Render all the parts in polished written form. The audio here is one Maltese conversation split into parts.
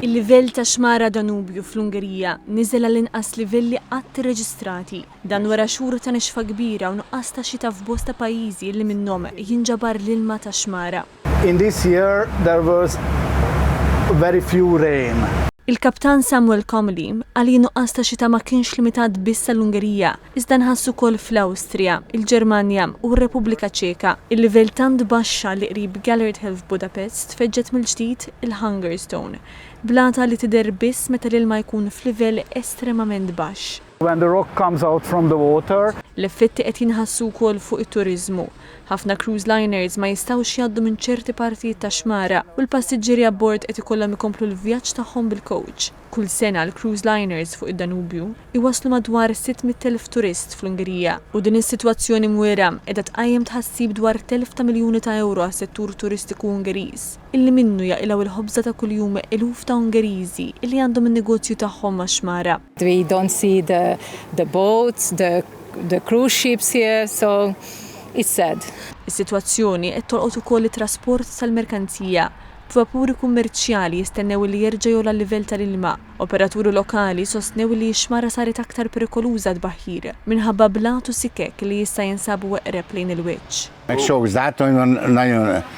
Il-livell ta' xmara Danubju fl-Ungerija niżel għall-inqas livelli qatt irreġistrati. Dan wara xhur ta' nexfa kbira u nuqqas ta' xita f'bosta pajjiżi li minnhom jinġabar l-ilma ta' xmara. In this year there was very few rain. Il-Kaptan Samuel Comely għal nuqqas ta' xita ma kienx limitat biss għall-Ungerija, iżda nħassu wkoll fl-Awstrija, il-Ġermanja u r-Repubblika Ċeka. Il-livell tant baxxa li qrib Gellert Hill f'Budapest tfeġġet mill-ġdid il-Hunger Stone, blata li tidher biss meta l-ilma jkun f'livell estremament baxx. When the rock comes out from the water, L-effetti qed jinħassu wkoll fuq it-turiżmu. Ħafna cruise liners ma jistgħux jgħaddu minn ċerti partijiet ta' xmara u l-passiġġieri abbord qed ikollhom ikomplu l-vjaġġ tagħhom bil-coach. Kull sena l-cruise liners fuq id-Danubju iwasslu madwar 600,000 turist fl-Ungerija u din is-sitwazzjoni mwiera qiegħda tqajjem tħassib dwar telf ta' miljuni ta' euro għas-settur turistiku Ungeriż, illi minnu jaqilgħu il-ħobża ta' kuljum eluf ta' Ungeriżi illi għandhom in-negozju tagħhom max-xmara. We don't see the boats, the cruise ships here, so it's sad. Is-sitwazzjoni qed tolqot ukoll it-trasport tal-merkanzija. F'vapuri kummerċjali jistennew li jerġa' jogħla l-livell tal-ilma. Operaturi lokali sostnew li x-xmara saret aktar perikoluża tbaħħir minħabba blatu sikek li jista' jinsabu weqreb lejn il-wiċċ.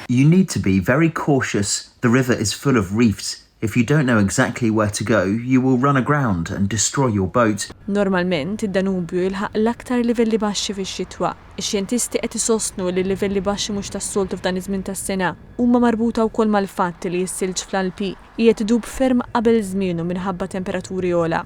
You need to be very cautious. The river is full of reefs. If you don't know exactly where to go, you will run aground and destroy your boat. Normalment, id-Danubju jilħaq l-aktar livelli baxxi fix-xitwa. Ix-xjentisti qed isostnu li l-livelli baxxi mhux tas-soltu f'dan iż-żmien tas-sena huma marbuta wkoll mal-fatt li s-silġ fl-Alpi qiegħed idub ferm qabel żmienu minħabba temperaturi ogħla.